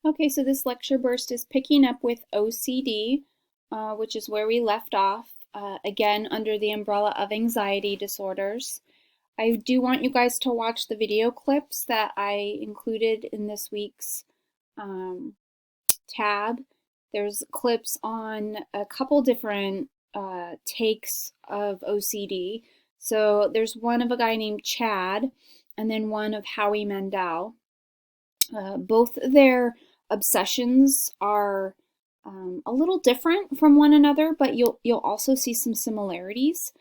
Okay, so this lecture burst is picking up with OCD, which is where we left off, again under the umbrella of anxiety disorders. I do want you guys to watch the video clips that I included in this week's tab. There's clips on a couple different takes of OCD. So there's one of a guy named Chad, and then one of Howie Mandel. Both their obsessions are a little different from one another, but you'll also see some similarities.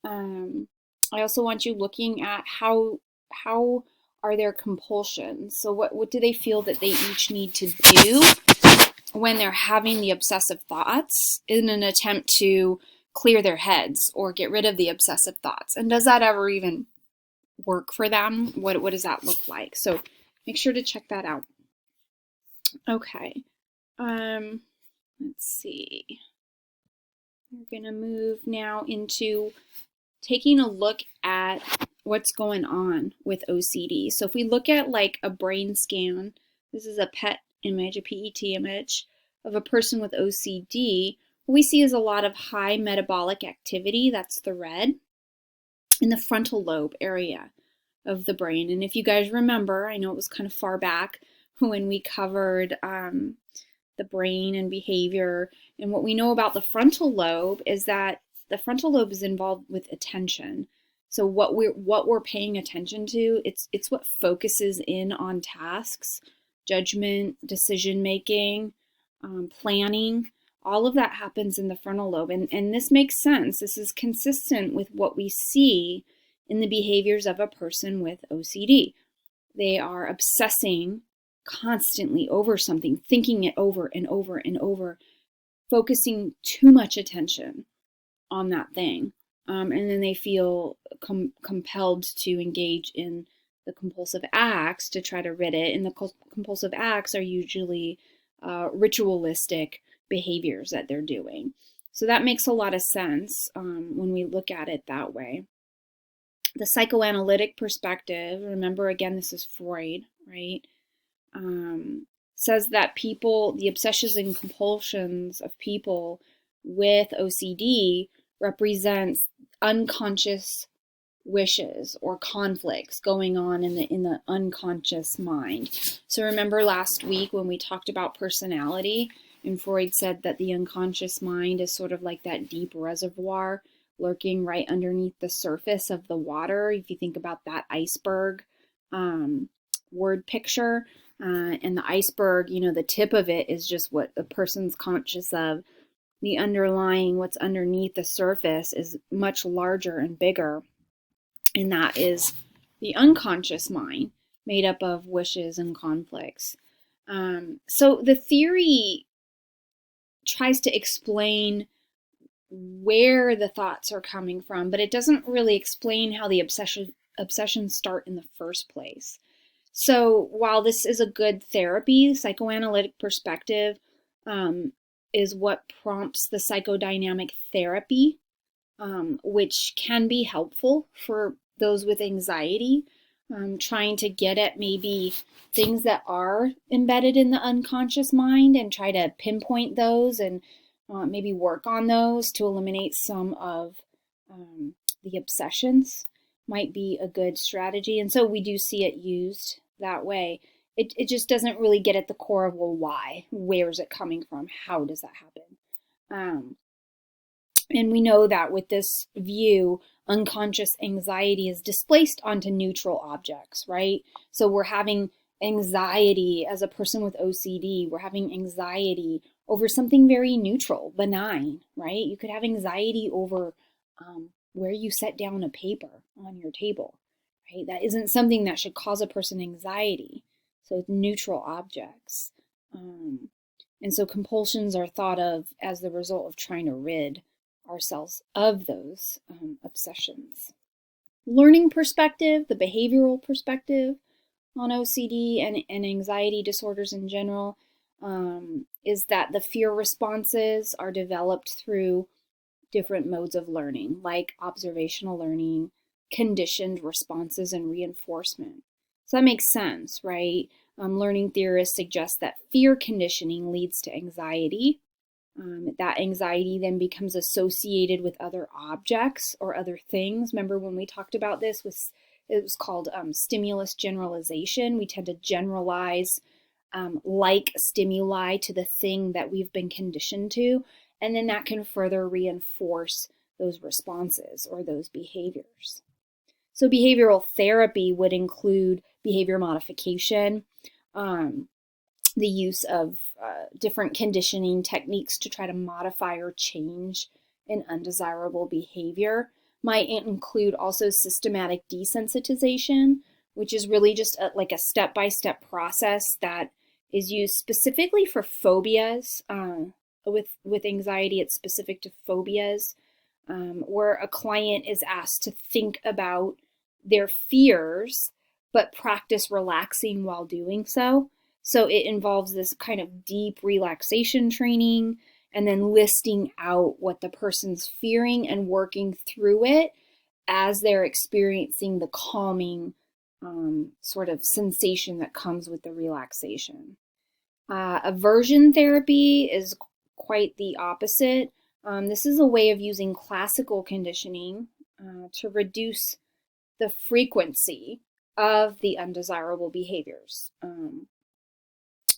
I also want you looking at how are their compulsions. So what do they feel that they each need to do when they're having the obsessive thoughts in an attempt to clear their heads or get rid of the obsessive thoughts? And does that ever even work for them? What does that look like? So make sure to check that out. Okay. Let's see. We're going to move now into taking a look at what's going on with OCD. So if we look at like a brain scan, this is a PET image, a PET image of a person with OCD, what we see is a lot of high metabolic activity, that's the red, in the frontal lobe area of the brain. And if you guys remember, I know it was kind of far back when we covered the brain and behavior, and what we know about the frontal lobe is that the frontal lobe is involved with attention. So what we're paying attention to, it's what focuses in on tasks, judgment, decision making, planning. All of that happens in the frontal lobe, and this makes sense. This is consistent with what we see in the behaviors of a person with OCD. They are obsessing constantly over something, thinking it over and over and over, focusing too much attention on that thing. And then they feel compelled to engage in the compulsive acts to try to rid it. And the compulsive acts are usually ritualistic behaviors that they're doing. So that makes a lot of sense when we look at it that way. The psychoanalytic perspective, remember again, this is Freud, right? Says that people, the obsessions and compulsions of people with OCD represents unconscious wishes or conflicts going on in the unconscious mind. So remember last week when we talked about personality, and Freud said that the unconscious mind is sort of like that deep reservoir lurking right underneath the surface of the water. If you think about that iceberg word picture, and the iceberg, the tip of it is just what a person's conscious of. The underlying, what's underneath the surface, is much larger and bigger, and that is the unconscious mind, made up of wishes and conflicts. So the theory tries to explain where the thoughts are coming from, but it doesn't really explain how the obsessions start in the first place. So while this is a good therapy, psychoanalytic perspective is what prompts the psychodynamic therapy, which can be helpful for those with anxiety, trying to get at maybe things that are embedded in the unconscious mind and try to pinpoint those and maybe work on those to eliminate some of the obsessions might be a good strategy. And so we do see it used that way. It just doesn't really get at the core of, well, why? Where is it coming from? How does that happen? And we know that with this view, unconscious anxiety is displaced onto neutral objects, right? So we're having anxiety as a person with OCD. We're having anxiety over something very neutral, benign, right? You could have anxiety over where you set down a paper on your table, right? That isn't something that should cause a person anxiety. So it's neutral objects. And so compulsions are thought of as the result of trying to rid ourselves of those obsessions. Learning perspective, the behavioral perspective on OCD and anxiety disorders in general, is that the fear responses are developed through different modes of learning, like observational learning, conditioned responses, and reinforcement. So that makes sense, right? Learning theorists suggest that fear conditioning leads to anxiety. That anxiety then becomes associated with other objects or other things. Remember when we talked about this, it was called stimulus generalization. We tend to generalize like stimuli to the thing that we've been conditioned to, and then that can further reinforce those responses or those behaviors. So behavioral therapy would include behavior modification, the use of different conditioning techniques to try to modify or change an undesirable behavior. Might include also systematic desensitization, which is really just like a step-by-step process that is used specifically for phobias. With anxiety, it's specific to phobias, where a client is asked to think about their fears, but practice relaxing while doing so. So it involves this kind of deep relaxation training and then listing out what the person's fearing and working through it as they're experiencing the calming sort of sensation that comes with the relaxation. Aversion therapy is quite the opposite. This is a way of using classical conditioning to reduce the frequency of the undesirable behaviors.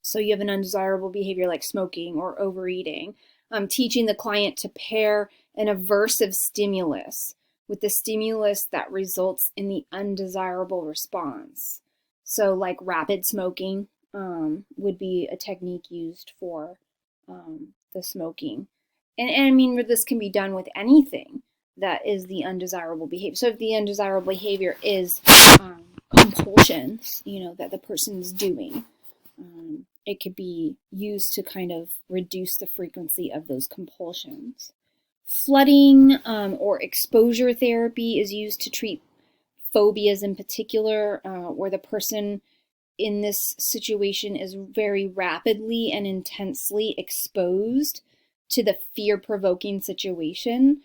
So you have an undesirable behavior like smoking or overeating, teaching the client to pair an aversive stimulus with the stimulus that results in the undesirable response. So like rapid smoking would be a technique used for the smoking. And I mean, this can be done with anything that is the undesirable behavior. So if the undesirable behavior is compulsions, that the person's doing, it could be used to kind of reduce the frequency of those compulsions. Flooding or exposure therapy is used to treat phobias in particular, where the person in this situation is very rapidly and intensely exposed to the fear-provoking situation.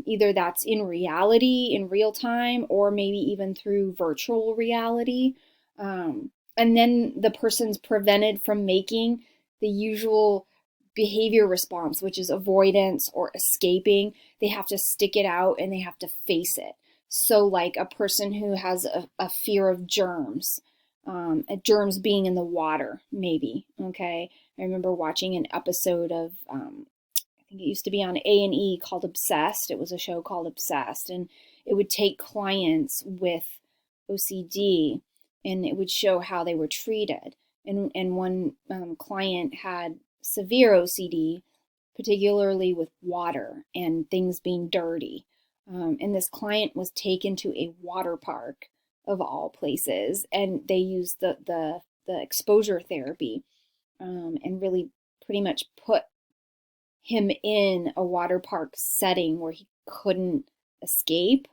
Either that's in reality, in real time, or maybe even through virtual reality. And then the person's prevented from making the usual behavior response, which is avoidance or escaping. They have to stick it out and they have to face it. So like a person who has a fear of germs, germs being in the water, maybe, okay? I remember watching an episode of, I think it used to be on A&E called Obsessed. It was a show called Obsessed, and it would take clients with OCD and it would show how they were treated. And one client had severe OCD, particularly with water and things being dirty. And this client was taken to a water park of all places, and they used the exposure therapy and really pretty much put him in a water park setting where he couldn't escape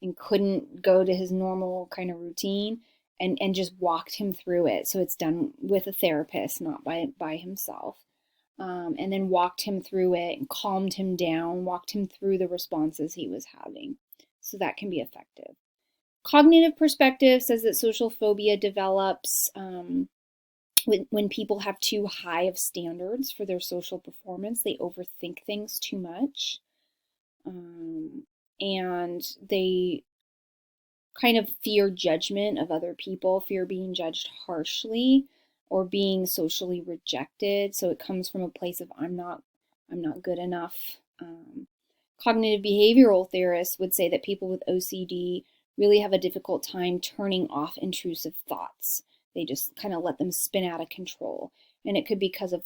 and couldn't go to his normal kind of routine, and just walked him through it. So it's done with a therapist, not by himself. And then walked him through it and calmed him down, walked him through the responses he was having. So that can be effective. Cognitive perspective says that social phobia develops when people have too high of standards for their social performance. They overthink things too much. And they kind of fear judgment of other people, fear being judged harshly or being socially rejected. So it comes from a place of I'm not good enough. Cognitive behavioral theorists would say that people with OCD really have a difficult time turning off intrusive thoughts. They just kind of let them spin out of control. And it could be because of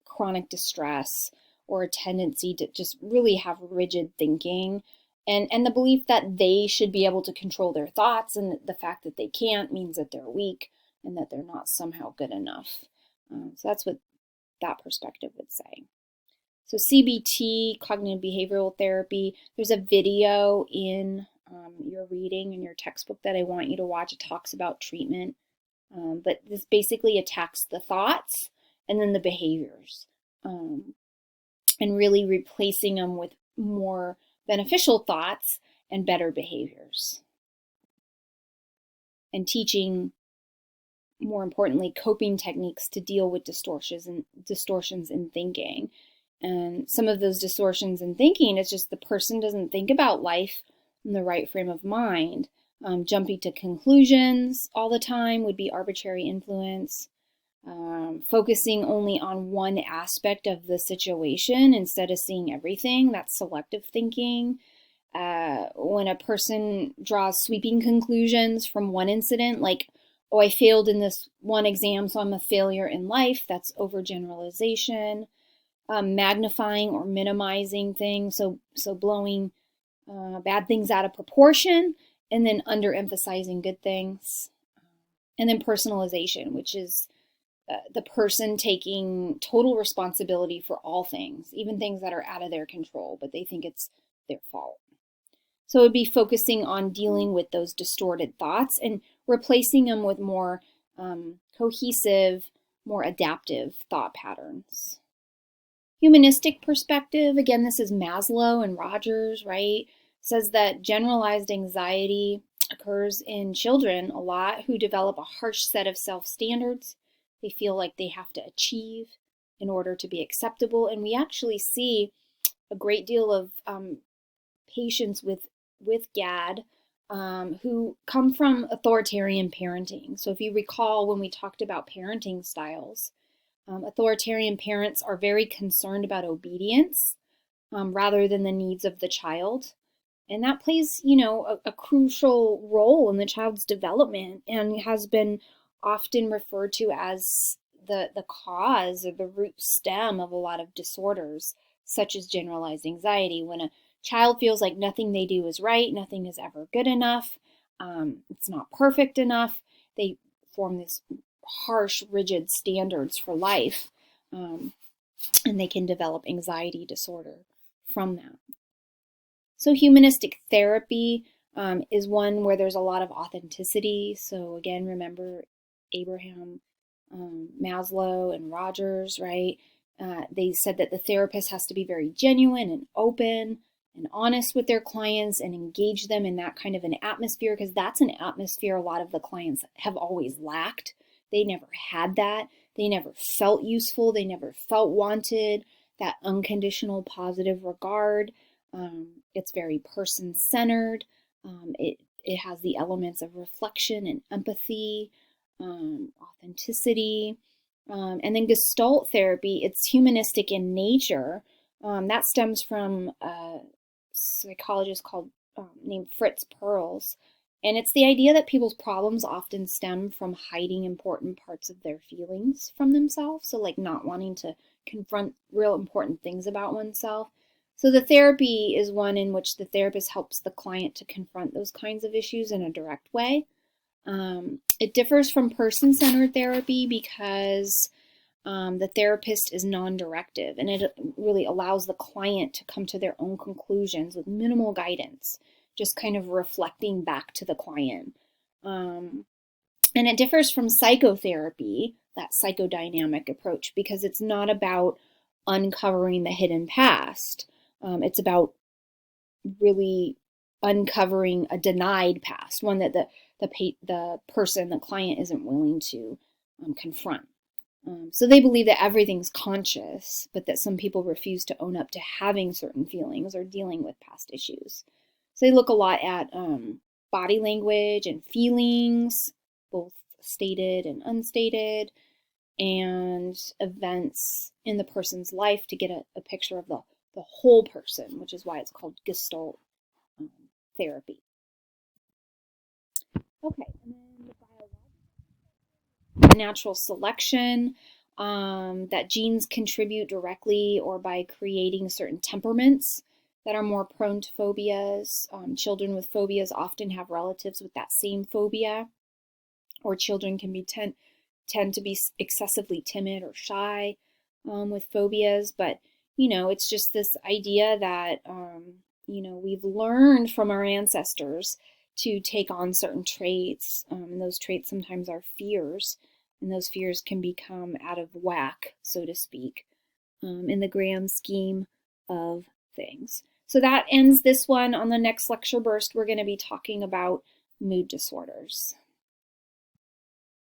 chronic distress or a tendency to just really have rigid thinking. And the belief that they should be able to control their thoughts, and the fact that they can't means that they're weak and that they're not somehow good enough. So that's what that perspective would say. So CBT, cognitive behavioral therapy, there's a video in your reading in your textbook that I want you to watch. It talks about treatment, but this basically attacks the thoughts and then the behaviors, and really replacing them with more beneficial thoughts and better behaviors, and teaching more importantly, coping techniques to deal with distortions in thinking. And some of those distortions in thinking is just the person doesn't think about life in the right frame of mind. Jumping to conclusions all the time would be arbitrary influence. Focusing only on one aspect of the situation instead of seeing everything, that's selective thinking. When a person draws sweeping conclusions from one incident, like, oh, I failed in this one exam, so I'm a failure in life, that's overgeneralization. Magnifying or minimizing things, so blowing bad things out of proportion and then underemphasizing good things. And then personalization, which is the person taking total responsibility for all things, even things that are out of their control, but they think it's their fault. So it would be focusing on dealing with those distorted thoughts and replacing them with more cohesive, more adaptive thought patterns. Humanistic perspective, again, this is Maslow and Rogers, right? Says that generalized anxiety occurs in children a lot who develop a harsh set of self-standards. They feel like they have to achieve in order to be acceptable. And we actually see a great deal of patients with GAD who come from authoritarian parenting. So if you recall when we talked about parenting styles, authoritarian parents are very concerned about obedience rather than the needs of the child. And that plays, a crucial role in the child's development and has been often referred to as the cause or the root stem of a lot of disorders, such as generalized anxiety. When a child feels like nothing they do is right, nothing is ever good enough, it's not perfect enough, they form this harsh, rigid standards for life, and they can develop anxiety disorder from that. So humanistic therapy is one where there's a lot of authenticity. So again, remember Abraham Maslow and Rogers, right? They said that the therapist has to be very genuine and open and honest with their clients and engage them in that kind of an atmosphere, because that's an atmosphere a lot of the clients have always lacked. They never had that. They never felt useful. They never felt wanted, that unconditional positive regard. It's very person-centered. It has the elements of reflection and empathy, authenticity. And then Gestalt therapy, it's humanistic in nature. That stems from a psychologist named Fritz Perls. And it's the idea that people's problems often stem from hiding important parts of their feelings from themselves. So like not wanting to confront real important things about oneself. So the therapy is one in which the therapist helps the client to confront those kinds of issues in a direct way. It differs from person-centered therapy because the therapist is non-directive, and it really allows the client to come to their own conclusions with minimal guidance, just kind of reflecting back to the client. And it differs from psychotherapy, that psychodynamic approach, because it's not about uncovering the hidden past. It's about really uncovering a denied past, one that the person, the client, isn't willing to confront. So they believe that everything's conscious, but that some people refuse to own up to having certain feelings or dealing with past issues. So they look a lot at body language and feelings, both stated and unstated, and events in the person's life to get a picture of the whole person, which is why it's called Gestalt therapy. Okay, and then the biological, natural selection, that genes contribute directly or by creating certain temperaments that are more prone to phobias. Children with phobias often have relatives with that same phobia, or children can tend to be excessively timid or shy with phobias. But, it's just this idea that, we've learned from our ancestors to take on certain traits. And those traits sometimes are fears, and those fears can become out of whack, so to speak, in the grand scheme of things. So that ends this one. On the next lecture burst, we're going to be talking about mood disorders.